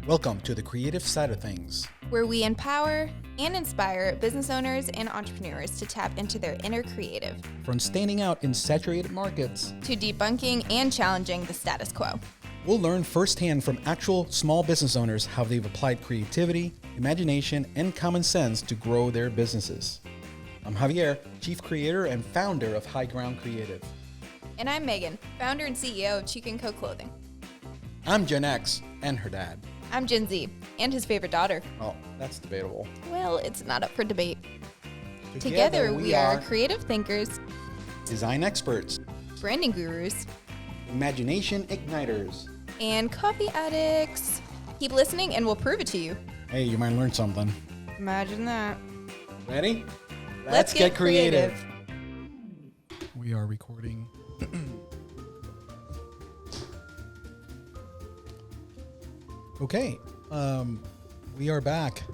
Welcome to the creative side of things, where we empower and inspire business owners and entrepreneurs to tap into their inner creative, from standing out in saturated markets to debunking and challenging the status quo. We'll learn firsthand from actual small business owners how they've applied creativity, imagination, and common sense to grow their businesses. I'm Javier, Chief Creator and founder of High Ground Creative. And I'm Megan, founder and CEO of Cheek & Co Clothing. I'm Gen X and her dad. I'm Gen Z and his favorite daughter. Oh, that's debatable. Well, it's not up for debate. Together we are creative thinkers, design experts, branding gurus, imagination igniters, and coffee addicts. Keep listening and we'll prove it to you. Hey, you might learn something. Imagine that. Ready? Let's get creative. We are recording. Okay, we are back.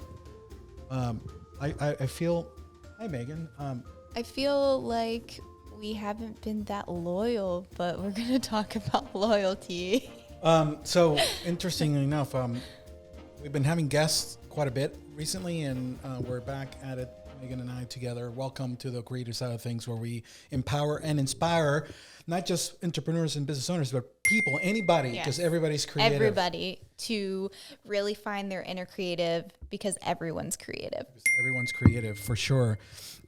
I feel. Hi, Megan. I feel like we haven't been that loyal, but we're gonna talk about loyalty. So interestingly enough, we've been having guests quite a bit recently, and we're back at it. Megan and I together. Welcome to the creative side of things, where we empower and inspire not just entrepreneurs and business owners, but people, anybody, because everybody's creative. Everybody to really find their inner creative, because everyone's creative. Everyone's creative, for sure.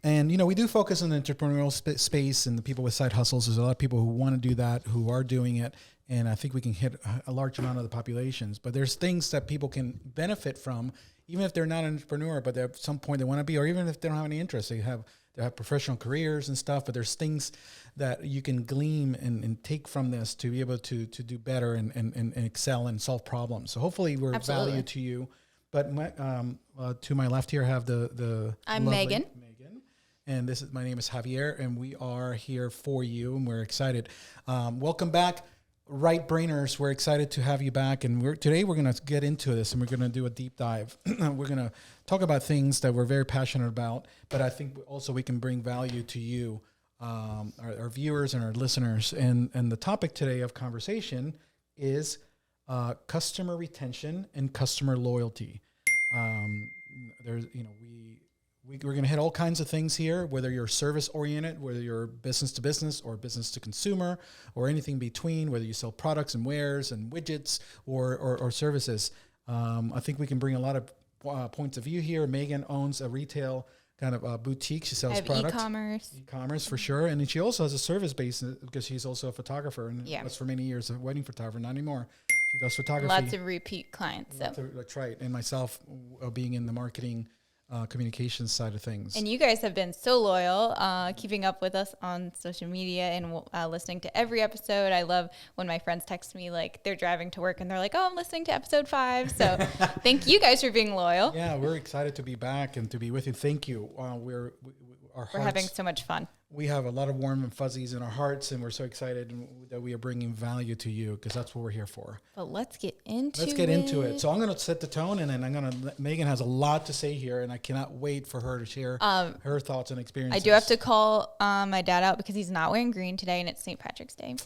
And, you know, we do focus on the entrepreneurial space and the people with side hustles. There's a lot of people who want to do that, who are doing it. And I think we can hit a large amount of the populations. But there's things that people can benefit from, even if they're not an entrepreneur, but at some point they want to be, or even if they don't have any interest. They have professional careers and stuff, but there's things that you can glean and take from this to be able to do better and excel and solve problems. So hopefully we're of value to you. But to my left here, I have I'm Megan. And my name is Javier, and we are here for you, and we're excited. Welcome back. Right Brainers, we're excited to have you back, and today we're going to get into this, and we're going to do a deep dive. We're going to talk about things that we're very passionate about, but I think also we can bring value to you, our viewers and our listeners. And the topic today of conversation is customer retention and customer loyalty. We're going to hit all kinds of things here, whether you're service oriented, whether you're business to business or business to consumer, or anything between, whether you sell products and wares and widgets or services. I think we can bring a lot of points of view here. Megan owns a retail kind of boutique. She sells products. E-commerce for sure. And then she also has a service base because she's also a photographer, and was for many years a wedding photographer, not anymore. She does photography. Lots of repeat clients. That's right. And myself being in the marketing communications side of things. And you guys have been so loyal, keeping up with us on social media and listening to every episode. I love when my friends text me like they're driving to work and they're like, "Oh, I'm listening to episode 5." So thank you guys for being loyal. Yeah, we're excited to be back and to be with you. Thank you. We're having so much fun. We have a lot of warm and fuzzies in our hearts, and we're so excited that we are bringing value to you, because that's what we're here for. But let's get into it. So I'm going to set the tone, and then Megan has a lot to say here, and I cannot wait for her to share her thoughts and experiences. I do have to call my dad out because he's not wearing green today, and it's St. Patrick's Day.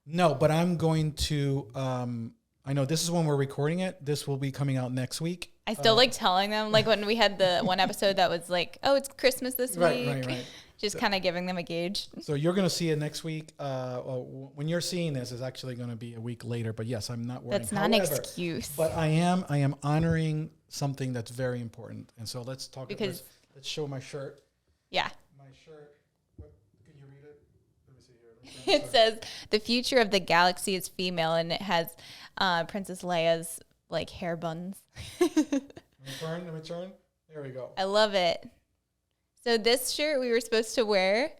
No, but I'm going to, I know this is when we're recording it. This will be coming out next week. I still like telling them, like when we had the one episode that was like, "Oh, it's Christmas this week." Right. Just kind of giving them a gauge. So you're going to see it next week. When you're seeing this, it's actually going to be a week later. But yes, I'm not wearing. That's not an excuse. But I am honoring something that's very important. And so let's talk. Because let's show my shirt. Yeah. My shirt. Can you read it? Let me see here. It says the future of the galaxy is female, and it has Princess Leia's like hair buns. Let me turn. There we go. I love it. So this shirt we were supposed to wear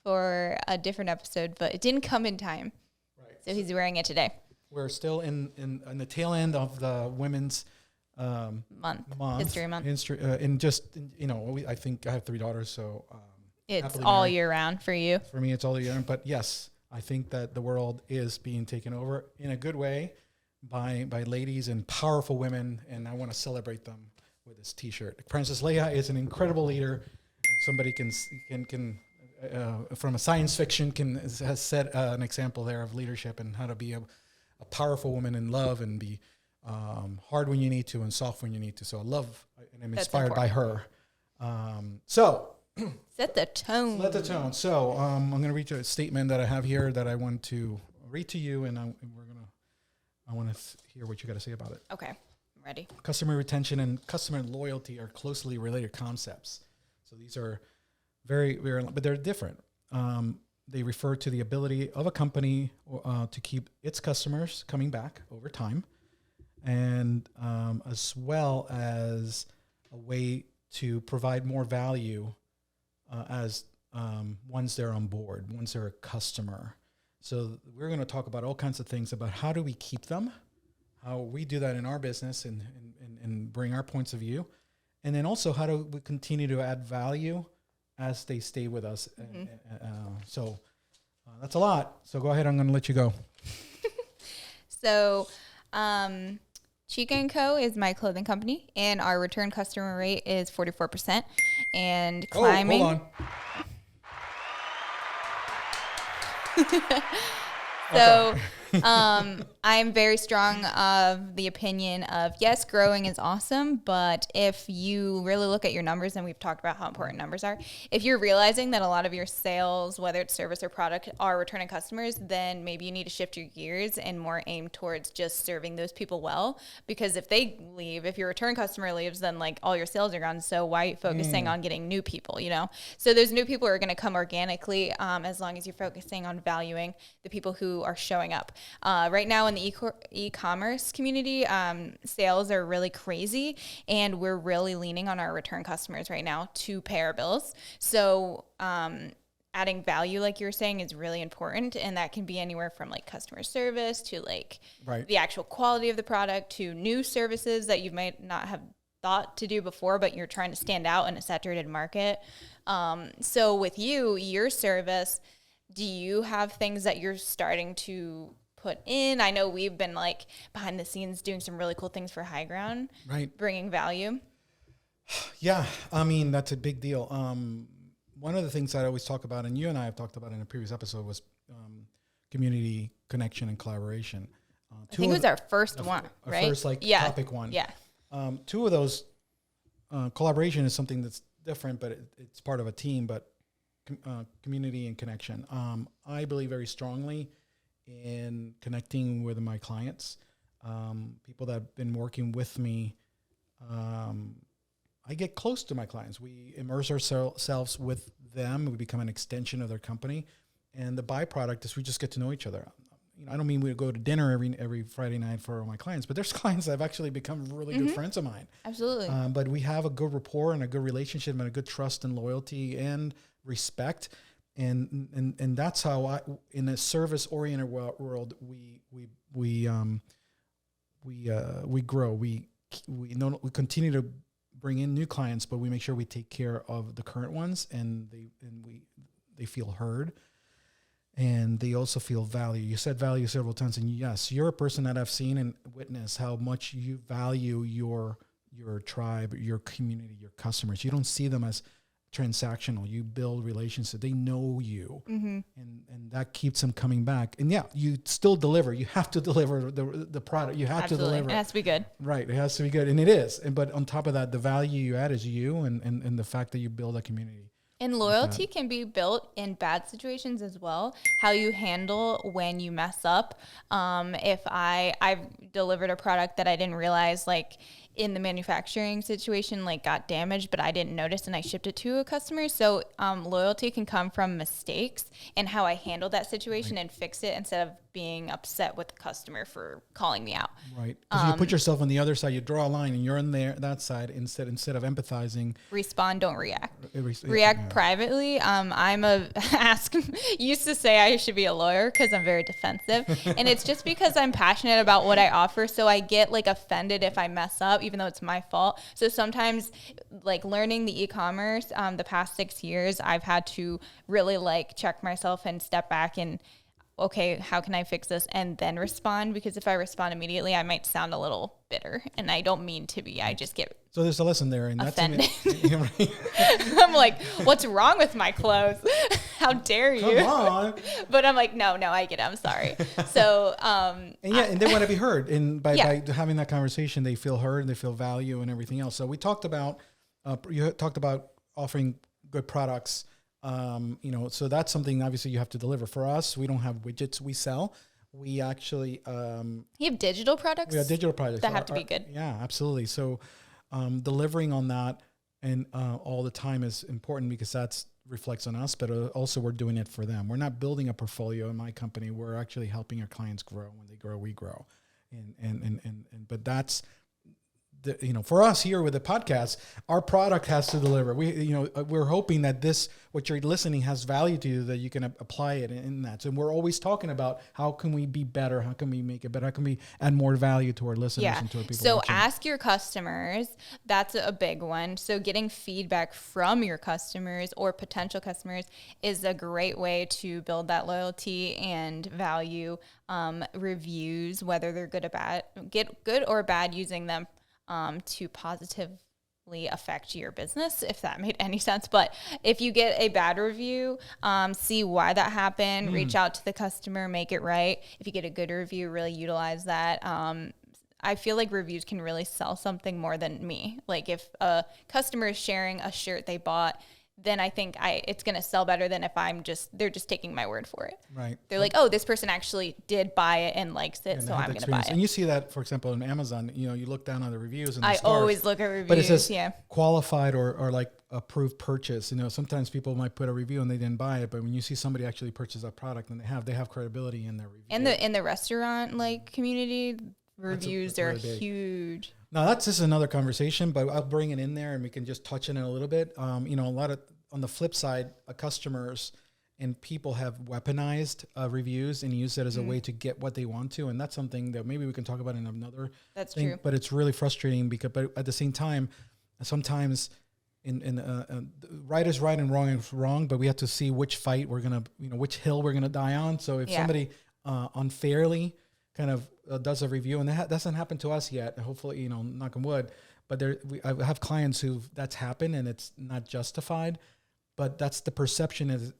for a different episode, but it didn't come in time. Right. So he's wearing it today. We're still in the tail end of the women's month. History month. I think I have 3 daughters, so it's all year round for you. For me, it's all year round. But yes, I think that the world is being taken over in a good way by ladies and powerful women, and I want to celebrate them with this T-shirt. Princess Leia is an incredible leader. Somebody can from a science fiction has set an example there of leadership and how to be a powerful woman in love and be hard when you need to and soft when you need to. So I love, and I'm That's inspired by important. her. So Set the tone. let the tone. So I'm going to read you a statement that I have here that I want to read to you, and I want to hear what you got to say about it. Okay, I'm ready. Customer retention and customer loyalty are closely related concepts. So these are very, very, but they're different. They refer to the ability of a company to keep its customers coming back over time, and as well as a way to provide more value as once they're on board, once they're a customer. So we're going to talk about all kinds of things about how do we keep them, how we do that in our business and bring our points of view. And then also how do we continue to add value as they stay with us. So that's a lot. So go ahead. I'm going to let you go. So Chica & Co. is my clothing company, and our return customer rate is 44%. And climbing. Oh, hold on. So I'm very strong of the opinion of, yes, growing is awesome, but if you really look at your numbers, and we've talked about how important numbers are, if you're realizing that a lot of your sales, whether it's service or product, are returning customers, then maybe you need to shift your gears and more aim towards just serving those people well. Because if they leave, if your return customer leaves, then like all your sales are gone. So why are you focusing on getting new people, you know? So those new people are going to come organically as long as you're focusing on valuing the people who are showing up. Right now in the e-commerce community, sales are really crazy, and we're really leaning on our return customers right now to pay our bills. So adding value, like you were saying, is really important, and that can be anywhere from like customer service to like the actual quality of the product to new services that you might not have thought to do before, but you're trying to stand out in a saturated market. So with your service, do you have things that you're starting to put in? I know we've been like behind the scenes doing some really cool things for High Ground, bringing value. Yeah, I mean, that's a big deal. One of the things I always talk about, and you and I have talked about in a previous episode, was community connection and collaboration. I think it was our first one, right? First topic one. Yeah. Two of those, collaboration is something that's different, but it's part of a team, but community and connection. I believe very strongly in connecting with my clients, people that have been working with me. I get close to my clients. We immerse ourselves with them. We become an extension of their company. And the byproduct is we just get to know each other. You know, I don't mean we go to dinner every Friday night for my clients, but there's clients that have actually become really good friends of mine. Absolutely. But we have a good rapport and a good relationship and a good trust and loyalty and respect. And that's how in a service oriented world, we grow. We continue to bring in new clients, but we make sure we take care of the current ones, and they feel heard, and they also feel value. You said value several times, and yes, you're a person that I've seen and witnessed how much you value your tribe, your community, your customers. You don't see them as transactional. You build relationships. They know you, and that keeps them coming back. And yeah, you still deliver. You have to deliver the product. You have to deliver. It has to be good. Right. It has to be good, and it is. But on top of that, the value you add is you, and the fact that you build a community. And loyalty can be built in bad situations as well. How you handle when you mess up. If I've delivered a product that I didn't realize, like in the manufacturing situation, like got damaged, but I didn't notice, and I shipped it to a customer. So loyalty can come from mistakes and how I handle that situation and fix it instead of being upset with the customer for calling me out. Right. Because you put yourself on the other side, you draw a line, and you're on that side instead of empathizing. Respond, don't react. React privately. Used to say I should be a lawyer because I'm very defensive, and it's just because I'm passionate about what I offer. So I get like offended if I mess up, even though it's my fault. So sometimes, like learning the e-commerce, the past 6 years, I've had to really like check myself and step back and, okay, how can I fix this? And then respond, because if I respond immediately, I might sound a little bitter, and I don't mean to be. I just get so there's a lesson there, and offended. I'm like, what's wrong with my clothes? how dare you? Come on. But I'm like, no, I get it. I'm sorry. So, and they want to be heard. And by having that conversation, they feel heard and they feel value and everything else. So we talked about, you talked about offering good products. So that's something obviously you have to deliver. For us, we don't have widgets we sell. We actually, you have digital products? We have digital products that have to be good. Yeah, absolutely. So, delivering on that and all the time is important because that's reflects on us, but also we're doing it for them. We're not building a portfolio in my company. We're actually helping our clients grow. When they grow, we grow. But that's for us here with the podcast, our product has to deliver. We're hoping that what you're listening has value to you, that you can apply it in that. So we're always talking about how can we be better? How can we make it better? How can we add more value to our listeners and to our people So watching? Ask your customers. That's a big one. So getting feedback from your customers or potential customers is a great way to build that loyalty and value. Reviews, whether they're good or bad, get good or bad, using them to positively affect your business, if that made any sense. But if you get a bad review, see why that happened, reach out to the customer, make it right. If you get a good review, really utilize that. I feel like reviews can really sell something more than me. Like if a customer is sharing a shirt they bought, then I think it's going to sell better than if they're just taking my word for it. Right. They're like, oh, this person actually did buy it and likes it, so I'm going to buy it. And you see that, for example, on Amazon, you look down on the reviews and the I stars, always look at reviews. but it says qualified or like approved purchase. Sometimes people might put a review and they didn't buy it, but when you see somebody actually purchase a product and they have credibility in their review. And in the restaurant community, reviews are really huge. Now that's just another conversation, but I'll bring it in there and we can just touch on it a little bit. A lot of, on the flip side, customers and people have weaponized reviews and used it as a way to get what they want to. And that's something that maybe we can talk about in another thing. True. But it's really frustrating but at the same time, sometimes right is right and wrong is wrong, but we have to see which fight we're going to, which hill we're going to die on. So if somebody unfairly kind of does a review, and that doesn't happen to us yet, hopefully, knock on wood, but I have clients who that's happened and it's not justified, but that's the perception is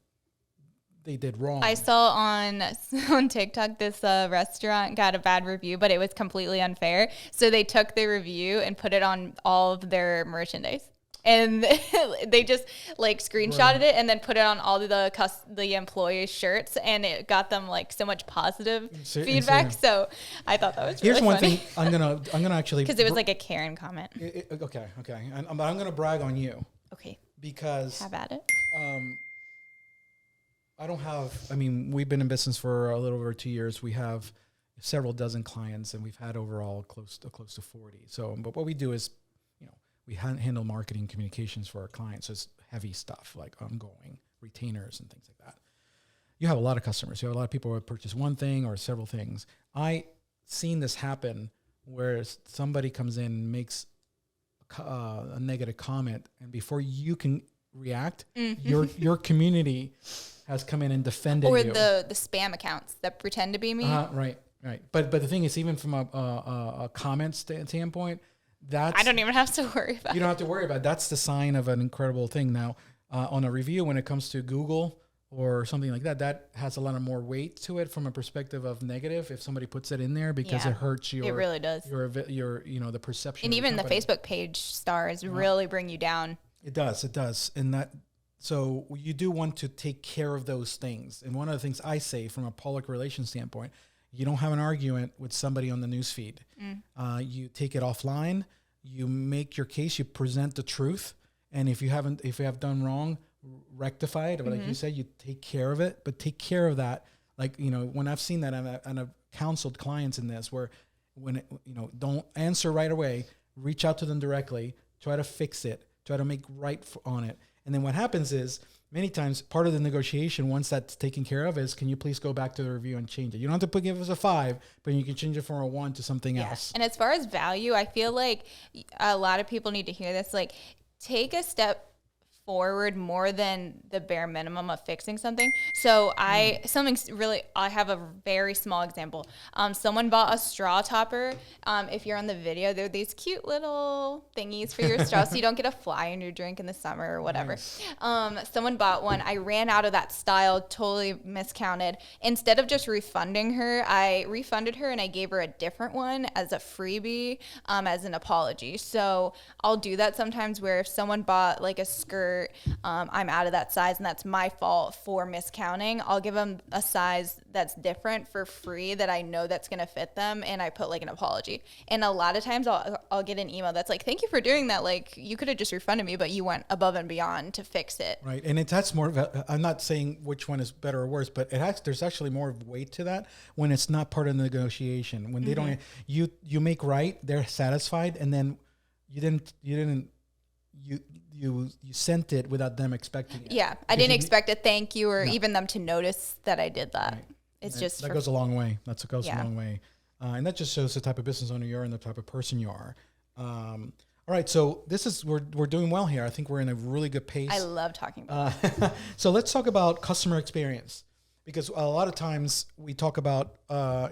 they did wrong. I saw on TikTok this restaurant got a bad review, but it was completely unfair. So they took the review and put it on all of their merchandise. And they just screenshotted it and then put it on all of the employees' shirts, and it got them so much positive feedback. So I thought that was really funny. Here's one thing I'm gonna actually, because it was like a Karen comment. Okay, but I'm gonna brag on you. Okay. Because have at it. We've been in business for a little over 2 years. We have several dozen clients, and we've had overall close to 40. So, but what we do is, we handle marketing communications for our clients. So it's heavy stuff like ongoing retainers and things like that. You have a lot of customers. You have a lot of people who purchase one thing or several things. I seen this happen where somebody comes in and makes a negative comment, and before you can react, your community has come in and defended you. Or the spam accounts that pretend to be me. Right. But the thing is, even from a comment standpoint, I don't even have to worry about it. You don't have to worry about it. That's the sign of an incredible thing. Now, on a review, when it comes to Google or something like that, that has a lot of more weight to it from a perspective of negative. If somebody puts it in there because it hurts your, it really does. Your the perception. And even the Facebook page stars really bring you down. It does. And so you do want to take care of those things. And one of the things I say from a public relations standpoint, you don't have an argument with somebody on the newsfeed. You take it offline. You make your case. You present the truth. And if you have done wrong, rectify it. But like you said, you take care of it. But take care of that. When I've seen that, and I've counseled clients in this, where don't answer right away. Reach out to them directly. Try to fix it. Try to make right on it. And then what happens is, many times, part of the negotiation, once that's taken care of, is can you please go back to the review and change it? You don't have to give us a 5, but you can change it from a 1 to something else. And as far as value, I feel like a lot of people need to hear this. Take a step forward more than the bare minimum of fixing something. So I have a very small example. Someone bought a straw topper. If you're on the video, they're these cute little thingies for your straw so you don't get a fly in your drink in the summer or whatever. Nice. Someone bought one. I ran out of that style, totally miscounted. Instead of just refunding her, I refunded her and I gave her a different one as a freebie, as an apology. So I'll do that sometimes where if someone bought like a skirt, I'm out of that size and that's my fault for miscounting, I'll give them a size that's different for free that I know that's going to fit them, and I put like an apology. And a lot of times I'll get an email that's like, thank you for doing that, like you could have just refunded me, but you went above and beyond to fix it. Right. And that's more of a, I'm not saying which one is better or worse, but there's actually more weight to that when it's not part of the negotiation, when they don't, you make right, they're satisfied, and then you sent it without them expecting it. Yeah, I didn't expect a thank you or even them to notice that I did that. Right. It's just that goes a long way. A long way, and that just shows the type of business owner you are and the type of person you are. All right, so we're doing well here. I think we're in a really good pace. I love talking about so let's talk about customer experience, because a lot of times we talk about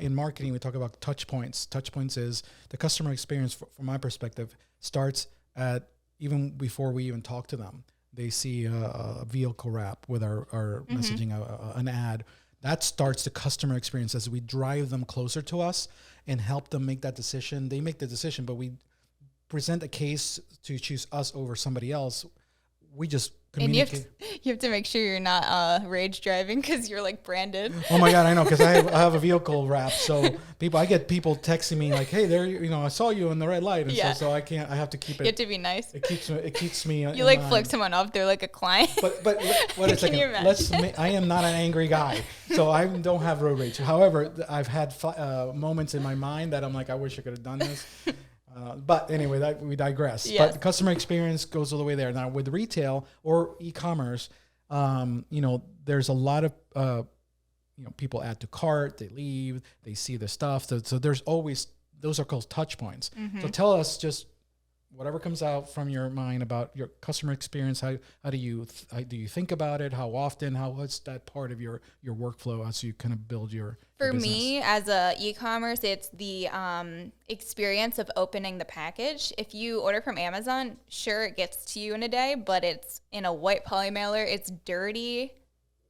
in marketing, we talk about touch points. Touch points is the customer experience. From my perspective, starts at even before we even talk to them. They see a vehicle wrap with our messaging, an ad. That starts the customer experience as we drive them closer to us and help them make that decision. They make the decision, but we present a case to choose us over somebody else. We just communicate. And you have to make sure you're not rage driving because you're like branded. Oh my God, I know, because I have a vehicle wrap. So I get people texting me like, hey, there, I saw you in the red light. And so I have to keep it. You have to be nice. It keeps me. You like flip someone off. They're like a client. But wait a second. I am not an angry guy, so I don't have road rage. However, I've had moments in my mind that I'm like, I wish I could have done this. But anyway, we digress. Yes. But customer experience goes all the way there. Now with retail or e-commerce, there's a lot of, people add to cart, they leave, they see the stuff. So there's always, those are called touch points. So tell us just whatever comes out from your mind about your customer experience. How do you think about it? How often? What's that part of your workflow as you kind of build your For business? Me, as a e-commerce, it's the experience of opening the package. If you order from Amazon, sure, it gets to you in a day, but it's in a white poly mailer. It's dirty.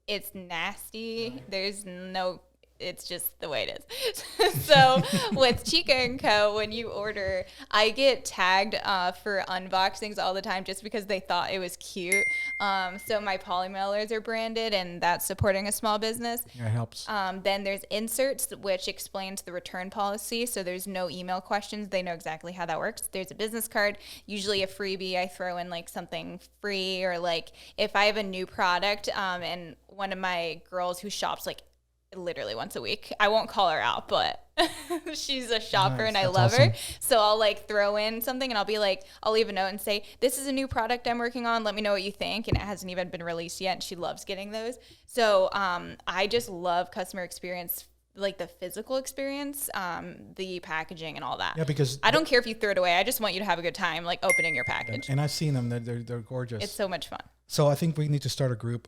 It's nasty. There's no... It's just the way it is. So with Chica & Co., when you order, I get tagged for unboxings all the time just because they thought it was cute. So my poly mailers are branded, and that's supporting a small business. Yeah, it helps. Then there's inserts, which explains the return policy. So there's no email questions. They know exactly how that works. There's a business card, usually a freebie. I throw in like something free, or like if I have a new product, and one of my girls who shops like literally once a week. I won't call her out, but she's a shopper. Nice. And I love her. So I'll like throw in something and I'll be like, I'll leave a note and say, this is a new product I'm working on. Let me know what you think. And it hasn't even been released yet. And she loves getting those. So I just love customer experience, like the physical experience, the packaging and all that. Yeah, because I don't care if you throw it away. I just want you to have a good time, like opening your package. And I've seen them. They're gorgeous. It's so much fun. So I think we need to start a group.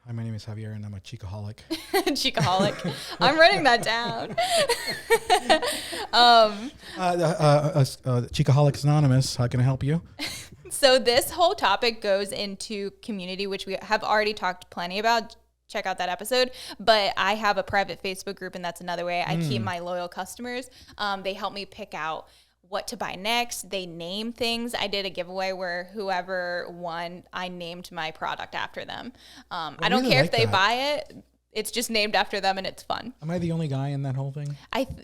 Hi, my name is Javier, and I'm a Chickaholic. Chickaholic. I'm writing that down. Chickaholics Anonymous. How can I help you? So this whole topic goes into community, which we have already talked plenty about. Check out that episode. But I have a private Facebook group, and that's another way I keep my loyal customers. They help me pick out what to buy next. They name things. I did a giveaway where whoever won, I named my product after them. I don't care if they buy it. It's just named after them, and it's fun. Am I the only guy in that whole thing?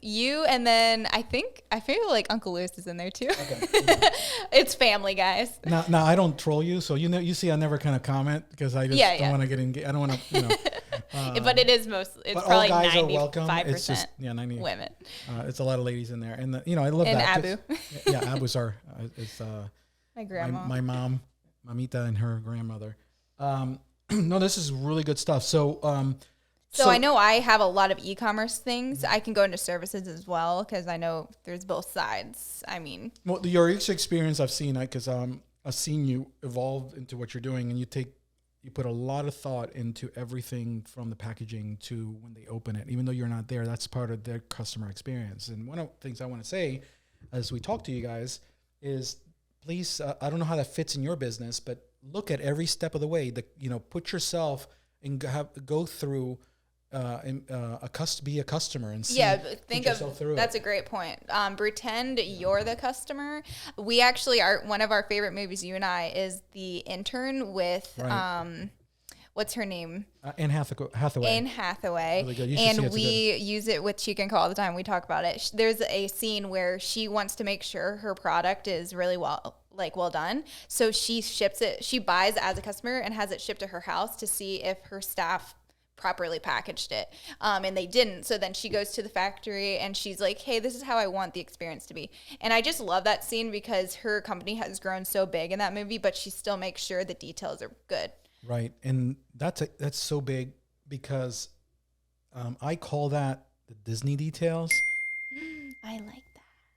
You, and then I feel like Uncle Lewis is in there too. Okay. It's family, guys. Now I don't troll you, so you see I never kind of comment because I just don't want to get engaged. I don't want to, but it is it's probably 95% it's just 90 women. It's a lot of ladies in there, and I love and that. Abu. Yeah, Abu's are it's my grandma, my mom, Mamita, and her grandmother. No, this is really good stuff. So I know I have a lot of e-commerce things. I can go into services as well because I know there's both sides. I mean, well, your experience I've seen, because seen you evolve into what you're doing, and you put a lot of thought into everything from the packaging to when they open it. Even though you're not there, that's part of their customer experience. And one of the things I want to say as we talk to you guys is, please, I don't know how that fits in your business, but look at every step of the way. Put yourself and go through be a customer and see. Yeah, think of that's a great point. Pretend you're the customer. We actually are, one of our favorite movies, you and I, is The Intern with what's her name? Anne Hathaway. Anne Hathaway. Really good. You should And see it. we use it with Chica and Co all the time. We talk about it. There's a scene where she wants to make sure her product is really well done. So she buys as a customer and has it shipped to her house to see if her staff properly packaged it, and they didn't. So then she goes to the factory and she's like, hey, this is how I want the experience to be. And I just love that scene because her company has grown so big in that movie, but she still makes sure the details are good. Right. And that's so big because I call that the Disney details. I like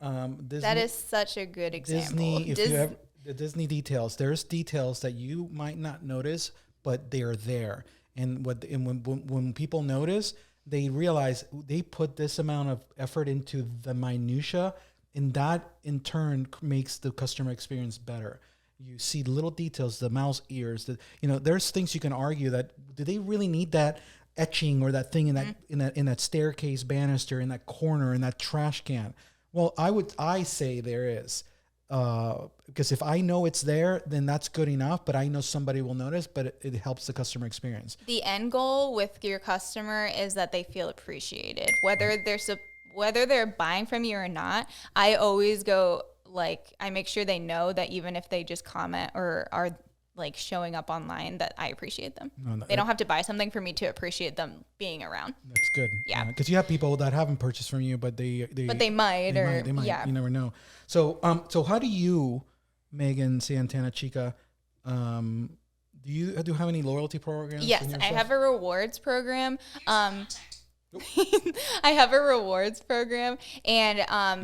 that. Disney, that is such a good example. The Disney details, there's details that you might not notice, but they're there. And when people notice, they realize they put this amount of effort into the minutia, and that in turn makes the customer experience better. You see little details, the mouse ears. There's things you can argue that do they really need that etching or that thing in that staircase banister, in that corner, in that trash can? Well, I say there is. Because if I know it's there, then that's good enough, but I know somebody will notice, but it helps the customer experience. The end goal with your customer is that they feel appreciated, whether they're buying from you or not. I always go, I make sure they know that even if they just comment or are showing up online, that I appreciate them. They don't have to buy something for me to appreciate them being around. That's good. Yeah. Because you have people that haven't purchased from you, but they might. Yeah. You never know. So how do you, Megan, Santana, Chica, do you have any loyalty programs? Yes, I have a rewards program. I have a rewards program, and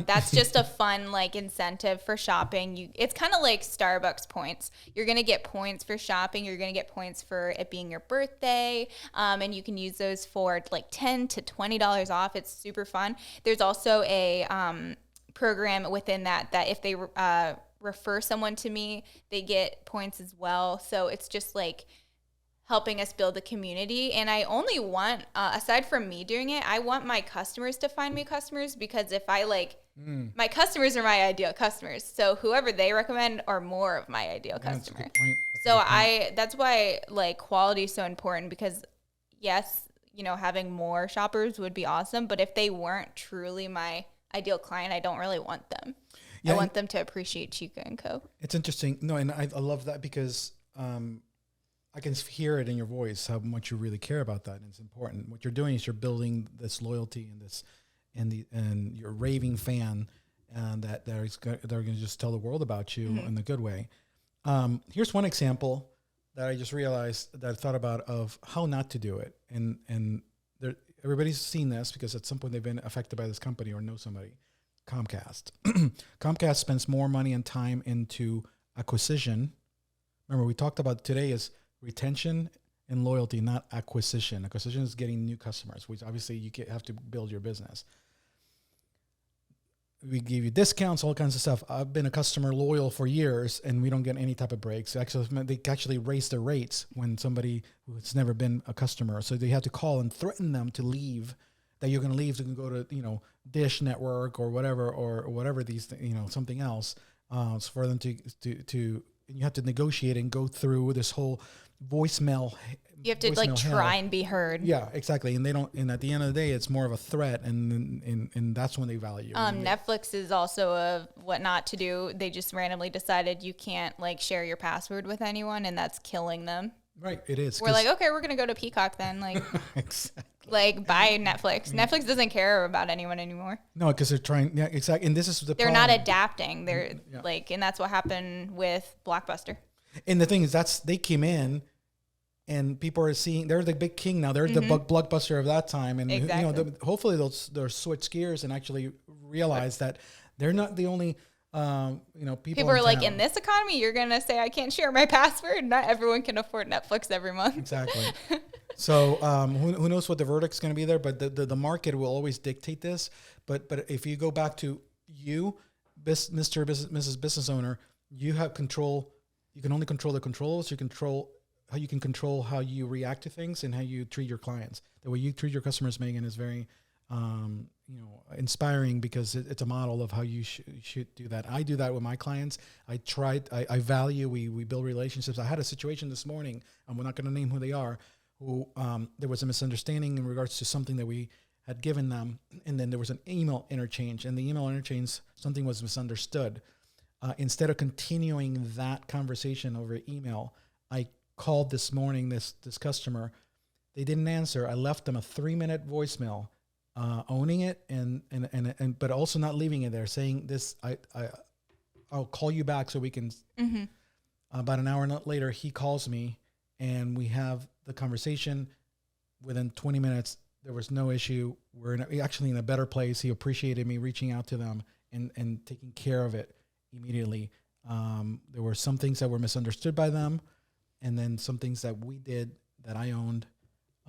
that's just a fun incentive for shopping. It's kind of like Starbucks points. You're gonna get points for shopping. You're gonna get points for it being your birthday, and you can use those for $10 to $20 off. It's super fun. There's also a program within that if they refer someone to me, they get points as well. So it's just helping us build a community. And I only want, aside from me doing it, I want my customers to find me customers, because if I my customers are my ideal customers. So whoever they recommend are more of my ideal customer. So that's why quality is so important, because yes, having more shoppers would be awesome, but if they weren't truly my ideal client, I don't really want them. I want them to appreciate Chica and Co. It's interesting. No, and I love that because, I can hear it in your voice how much you really care about that, and it's important. What you're doing is you're building this loyalty and you're a raving fan, and that they're going to just tell the world about you in the good way. Here's one example that I just realized that I thought about of how not to do it, and everybody's seen this because at some point they've been affected by this company or know somebody. Comcast. Comcast spends more money and time into acquisition. Remember, we talked about today is retention and loyalty, not acquisition. Acquisition is getting new customers, which obviously you have to build your business. We give you discounts, all kinds of stuff. I've been a customer loyal for years, and we don't get any type of breaks. Actually, they actually raise their rates when somebody who's never been a customer. So they have to call and threaten them to leave, that you're going to leave, so you can go to Dish Network or whatever these something else. So for them to you have to negotiate and go through this whole voicemail. You have to try and be heard. Yeah, exactly. And they don't. And at the end of the day, it's more of a threat, and that's when they value. Netflix is also what not to do. They just randomly decided you can't share your password with anyone, and that's killing them. Right, it is. We're okay, we're gonna go to Peacock then. Exactly. Buy Netflix. Netflix doesn't care about anyone anymore. No, because they're trying. Yeah, exactly. And this is the. They're problem. not adapting. They're and that's what happened with Blockbuster. And the thing is, they came in. And people are seeing they're the big king now. They're the Blockbuster of that time, and exactly. Hopefully they'll switch gears and actually realize that they're not the only People are like, in this economy, you're going to say, I can't share my password. Not everyone can afford Netflix every month. Exactly. So who knows what the verdict's going to be there, but the market will always dictate this. But if you go back to you, Mr. Mrs. Business Owner, you have control. You can only control the controls. You can control how you react to things and how you treat your clients. The way you treat your customers, Meghan, is very inspiring, because it's a model of how you should do that. I do that with my clients. I value, we build relationships. I had a situation this morning, and we're not going to name who they are, who there was a misunderstanding in regards to something that we had given them, and then there was an email interchange, and the email interchange, something was misunderstood. Instead of continuing that conversation over email, I called this morning this customer. They didn't answer. I left them a 3-minute voicemail, owning it and but also not leaving it there, saying this, I'll call you back so we can. Mm-hmm. About an hour later, he calls me, and we have the conversation. Within 20 minutes, there was no issue. We're actually in a better place. He appreciated me reaching out to them and taking care of it immediately. There were some things that were misunderstood by them, and then some things that we did that I owned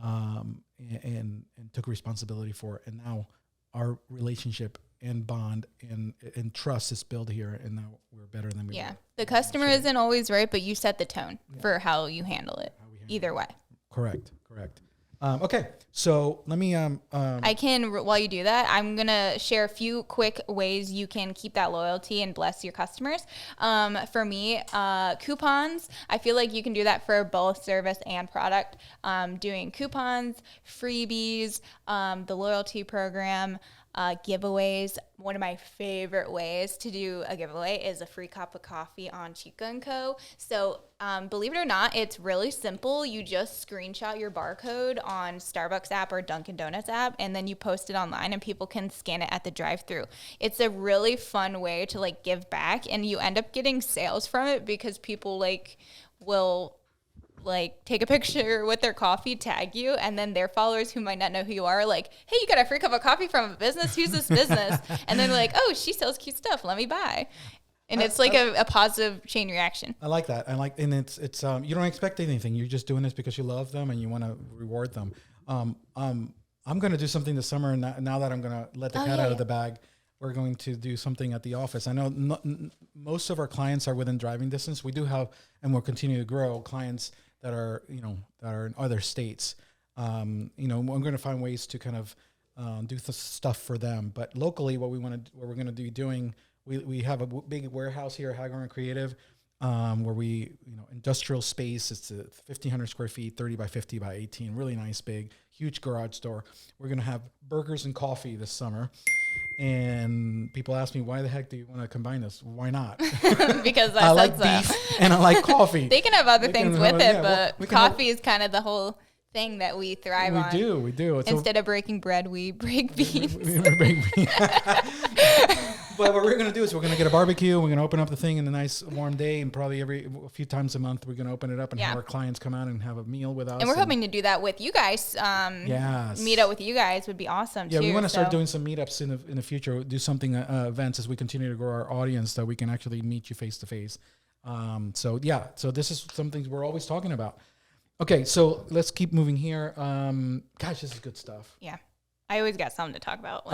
and took responsibility for. And now our relationship and bond and trust is built here, and now we're better than we were. The customer isn't always right, but you set the tone for how you handle it. Either way. Correct. Okay, so let me. I can, while you do that, I'm going to share a few quick ways you can keep that loyalty and bless your customers. For me, coupons. I feel like you can do that for both service and product. Doing coupons, freebies, the loyalty program, giveaways. One of my favorite ways to do a giveaway is a free cup of coffee on Chica & Co. So believe it or not, it's really simple. You just screenshot your barcode on Starbucks app or Dunkin' Donuts app, and then you post it online, and people can scan it at the drive-thru. It's a really fun way to give back, and you end up getting sales from it because people will take a picture with their coffee, tag you, and then their followers who might not know who you are hey, you got a free cup of coffee from a business? Who's this business? And then they're oh, she sells cute stuff. Let me buy. And it's a positive chain reaction. I like that. And it's you don't expect anything. You're just doing this because you love them and you want to reward them. I'm going to do something this summer. Now that I'm going to let the cat out of the bag, we're going to do something at the office. I know most of our clients are within driving distance. We do have, and we'll continue to grow, clients that are in other states. I'm going to find ways to kind of do stuff for them. But locally, what we're going to be doing, we have a big warehouse here at Hagler & Creative, where we, industrial space. It's 1,500 square feet, 30 by 50 by 18, really nice, big, huge garage door. We're going to have burgers and coffee this summer. And people ask me, why the heck do you want to combine this? Why not? Because I like beef and I like coffee. They can have other things with it, but coffee is kind of the whole thing that we thrive on. We do. Instead of breaking bread, we break beans. But what we're going to do is we're going to get a barbecue. We're going to open up the thing in a nice warm day, and probably a few times a month we're going to open it up and have our clients come out and have a meal with us. And we're hoping to do that with you guys. Yes. Meet up with you guys would be awesome too. Yeah, we want to start doing some meetups in the future. Do something events as we continue to grow our audience, that we can actually meet you face to face. So this is something we're always talking about. Okay, so let's keep moving here. Gosh, this is good stuff. Yeah. I always got something to talk about.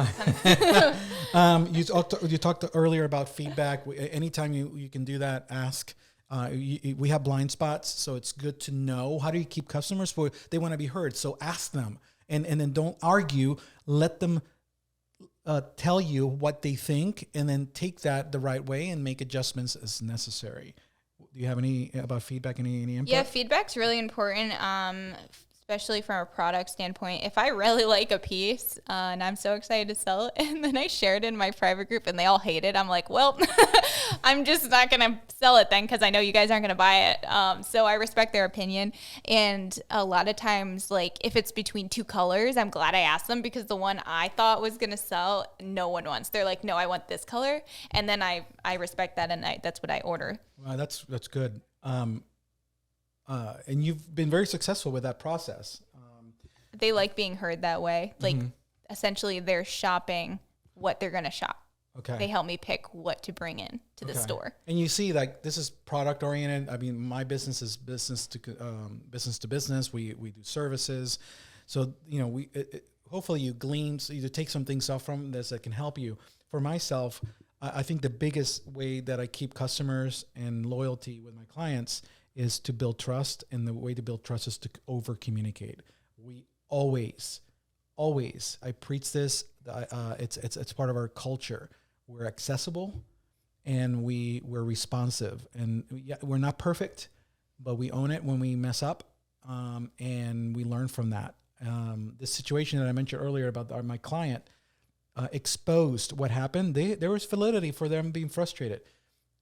You talked earlier about feedback. Anytime you can do that, ask. We have blind spots, so it's good to know. How do you keep customers? They want to be heard, so ask them. And then don't argue. Let them tell you what they think, and then take that the right way and make adjustments as necessary. Do you have any about feedback? Any input? Yeah, feedback's really important. Especially from a product standpoint. If I really like a piece and I'm so excited to sell it, and then I share it in my private group and they all hate it, I'm like, well, I'm just not going to sell it then, because I know you guys aren't going to buy it. So I respect their opinion. And a lot of times, if it's between two colors, I'm glad I asked them, because the one I thought was going to sell, no one wants. They're like, no, I want this color. And then I respect that, and that's what I order. Well, that's good. And you've been very successful with that process. They like being heard that way. Essentially, they're shopping what they're going to shop. Okay. They help me pick what to bring in to the store. And you see, like, this is product oriented. I mean, my business is business to business. We do services. So, you know, hopefully you glean, so you take some things off from this that can help you. For myself, I think the biggest way that I keep customers and loyalty with my clients is to build trust. And the way to build trust is to over communicate. We always, I preach this. It's part of our culture. We're accessible and we're responsive, and we're not perfect, but we own it when we mess up, and we learn from that. This situation that I mentioned earlier about my client exposed what happened. There was validity for them being frustrated.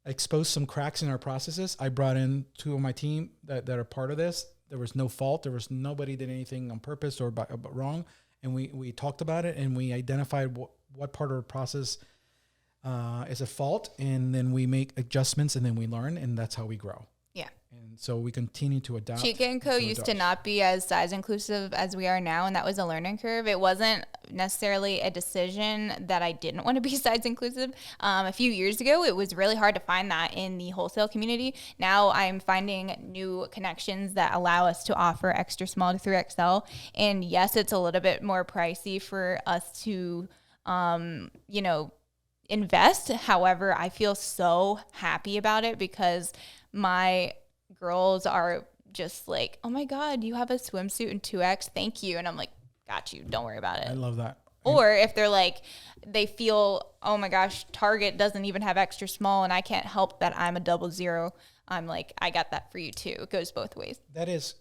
I exposed some cracks in our processes. I brought in 2 of my team that are part of this. There was no fault. There was nobody did anything on purpose or wrong. And we talked about it, and we identified what part of the process is a fault, and then we make adjustments, and then we learn, and that's how we grow. Yeah. And so we continue to adapt. Chica & Co. used to not be as size inclusive as we are now, and that was a learning curve. It wasn't necessarily a decision that I didn't want to be size inclusive. A few years ago, it was really hard to find that in the wholesale community. Now I'm finding new connections that allow us to offer extra small to 3XL. And yes, it's a little bit more pricey for us to, invest. However, I feel so happy about it because my girls are just like, oh my God, you have a swimsuit in 2X. Thank you. And I'm like, got you. Don't worry about it. I love that. Or if they're like, they feel, oh my gosh, Target doesn't even have extra small and I can't help that I'm a 00. I'm like, I got that for you too. It goes both ways. That is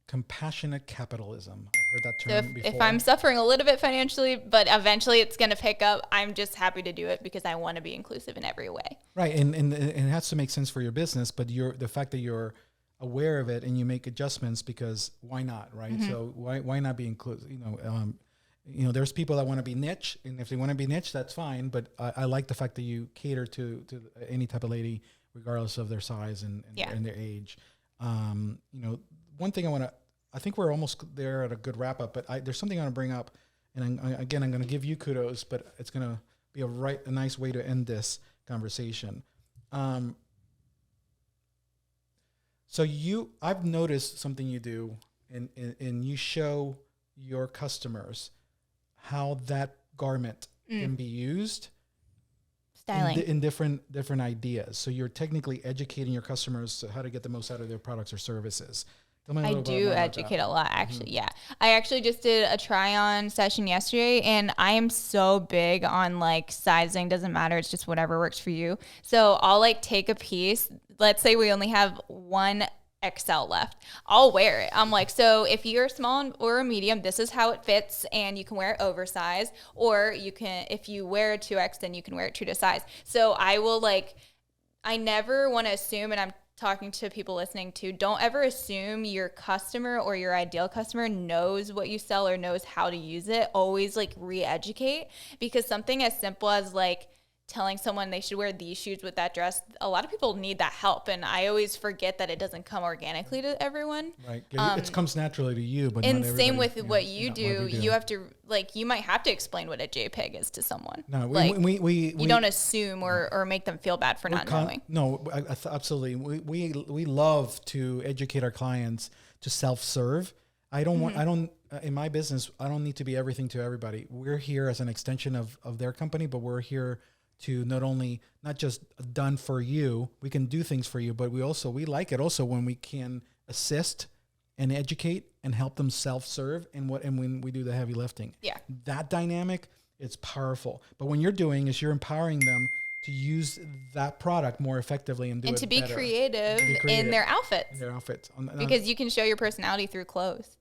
compassionate capitalism. I've heard that term before. If I'm suffering a little bit financially, but eventually it's going to pick up, I'm just happy to do it because I want to be inclusive in every way. Right. And it has to make sense for your business, but the fact that you're aware of it and you make adjustments, because why not? Right. Mm-hmm. So why not be inclusive? There's people that want to be niche, and if they want to be niche, that's fine. But I like the fact that you cater to any type of lady, regardless of their size and their age. One thing I think we're almost there at a good wrap up, but there's something I want to bring up, and I'm going to give you kudos, but it's going to be a nice way to end this conversation. I've noticed something you do, and you show your customers how that garment can be used, styling in different ideas. So you're technically educating your customers how to get the most out of their products or services. I do educate a lot, actually. Mm-hmm. Yeah. I actually just did a try-on session yesterday, and I am so big on like sizing. Doesn't matter. It's just whatever works for you. So I'll like take a piece. Let's say we only have 1XL left. I'll wear it. I'm like, so if you're a small or a medium, this is how it fits, and you can wear it oversized, or if you wear a 2X, then you can wear it true to size. So I never want to assume, and I'm talking to people listening too, don't ever assume your customer or your ideal customer knows what you sell or knows how to use it. Always like re-educate, because something as simple as like telling someone they should wear these shoes with that dress, a lot of people need that help, and I always forget that it doesn't come organically to everyone. Right. It comes naturally to you, but and not same with what you do. You have to you might have to explain what a JPEG is to someone. No, we don't assume or make them feel bad for not knowing. No, absolutely. We love to educate our clients to self-serve. I don't want. I don't. In my business, I don't need to be everything to everybody. We're here as an extension of their company, but we're here to not just done for you, we can do things for you, but we like it also when we can assist and educate and help them self-serve and when we do the heavy lifting. Yeah. That dynamic, it's powerful. But when you're doing is you're empowering them to use that product more effectively and to be creative in their outfits. Because you can show your personality through clothes.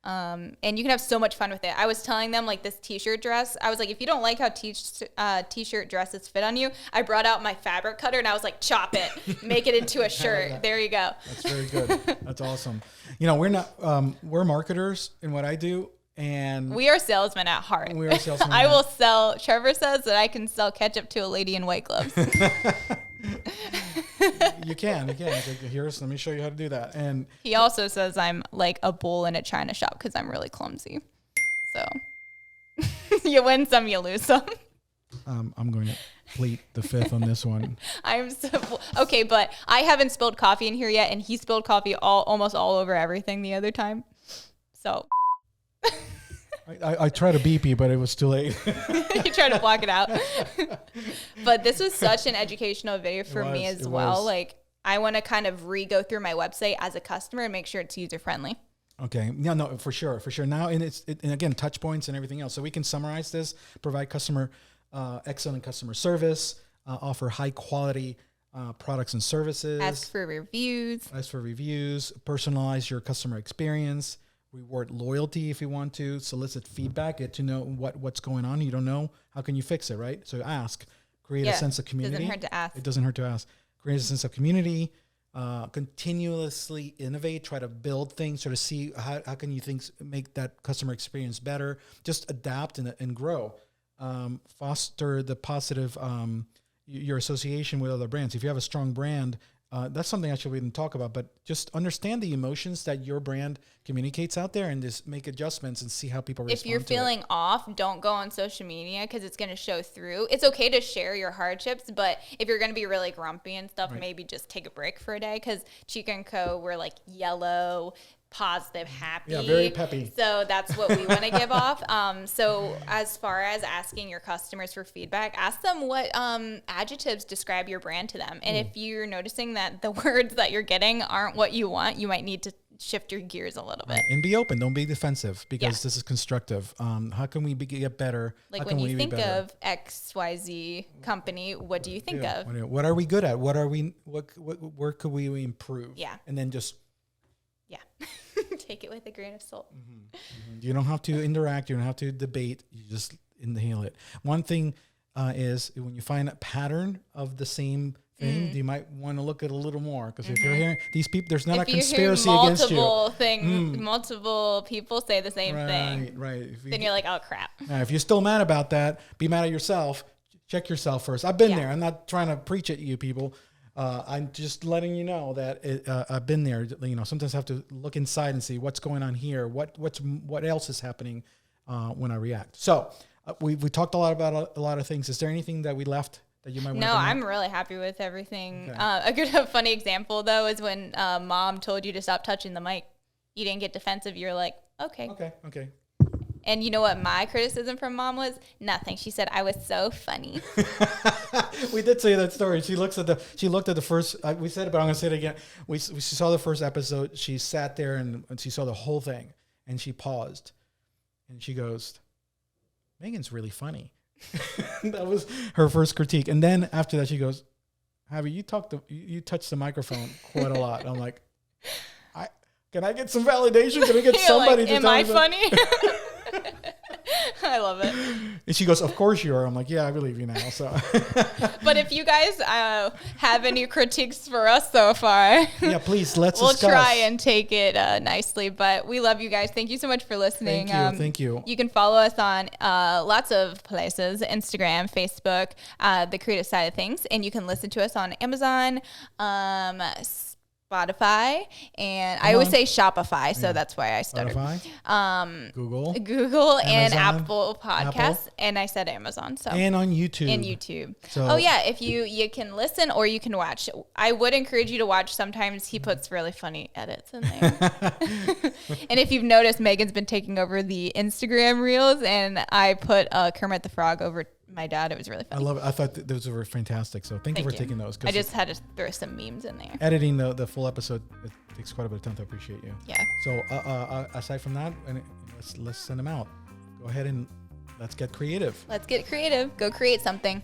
And you can have so much fun with it. I was telling them like this t-shirt dress, I was like, if you don't like how t-shirt dresses fit on you, I brought out my fabric cutter and I was like, chop it, make it into a shirt. There you go. That's very good. That's awesome. We're marketers in what I do. And we are salesmen at heart. I will sell. Trevor says that I can sell ketchup to a lady in white gloves. You can. It's like, let me show you how to do that. And he also says I'm like a bull in a china shop because I'm really clumsy. So you win some, you lose some. I'm going to plead the fifth on this one. I'm so okay, but I haven't spilled coffee in here yet, and he spilled coffee almost all over everything the other time. So I tried to beep you, but it was too late. You tried to block it out. But this was such an educational video for me as well. Like, I want to kind of re-go through my website as a customer and make sure it's user-friendly. Okay. No, for sure. Now, and and again, touch points and everything else. So we can summarize this, provide excellent customer service, offer high quality products and services. Ask for reviews, personalize your customer experience, reward loyalty if you want to, solicit feedback, get to know what's going on. You don't know, how can you fix it, right? So ask, create a sense of community. It doesn't hurt to ask. Create a sense of community, continuously innovate, try to build things, sort of see how can you make that customer experience better, just adapt and grow. Foster the positive, your association with other brands. If you have a strong brand, that's something actually we didn't talk about, but just understand the emotions that your brand communicates out there and just make adjustments and see how people respond to it. If you're feeling off, don't go on social media because it's going to show through. It's okay to share your hardships, but if you're going to be really grumpy and stuff, maybe just take a break for a day, because Chica & Co., we're like yellow, positive, happy. Yeah, very peppy. So that's what we want to give off. So as far as asking your customers for feedback, ask them what adjectives describe your brand to them. And if you're noticing that the words that you're getting aren't what you want, you might need to shift your gears a little bit. And be open. Don't be defensive, because this is constructive. How can we get better? Like, when you think of XYZ company, what do you think of? What are we good at? Where could we improve? Yeah. And then just take it with a grain of salt. You don't have to interact. You don't have to debate. You just inhale it. One thing is, when you find a pattern of the same thing, you might want to look at it a little more, because if you're hearing these people, there's not a conspiracy against you. Multiple people say the same thing. Right. Then you're like, oh crap. If you're still mad about that, be mad at yourself. Check yourself first. I've been there. I'm not trying to preach at you people. I'm just letting you know that I've been there. Sometimes I have to look inside and see what's going on here. What else is happening when I react. So we talked a lot about a lot of things. Is there anything that we left that you might want to bring up? I'm really happy with everything. Okay. A funny example though is when mom told you to stop touching the mic. You didn't get defensive. You're like, okay. And you know what my criticism from mom was? Nothing. She said I was so funny. We did say that story. She looked at the first. We said it, but I'm going to say it again. We saw the first episode. She sat there and she saw the whole thing, and she paused, and she goes, "Megan's really funny." That was her first critique. And then after that, she goes, "Javi, you touched the microphone quite a lot." And I'm like, can I get some validation? Can I get somebody to tell me? Am I funny? I love it. And she goes, "Of course you are." I'm like, "Yeah, I believe you now." So, but if you guys have any critiques for us so far, please let's we'll discuss. try and take it nicely. But we love you guys. Thank you so much for listening. Thank you. You can follow us on lots of places: Instagram, Facebook, The Creative Side of Things, and you can listen to us on Amazon, Spotify, and I always say Shopify, so that's why I started. Spotify, Google, Amazon, and Apple Podcasts, and I said Amazon. So and on YouTube. So, if you can listen or you can watch. I would encourage you to watch. Sometimes he puts really funny edits in there. And if you've noticed, Megan's been taking over the Instagram reels, and I put Kermit the Frog over my dad. It was really funny. I love it. I thought those were fantastic. So thank you for taking those. I just had to throw some memes in there. Editing the full episode, it takes quite a bit of time. I appreciate you. Yeah. So aside from that, let's send them out. Go ahead and let's get creative. Go create something.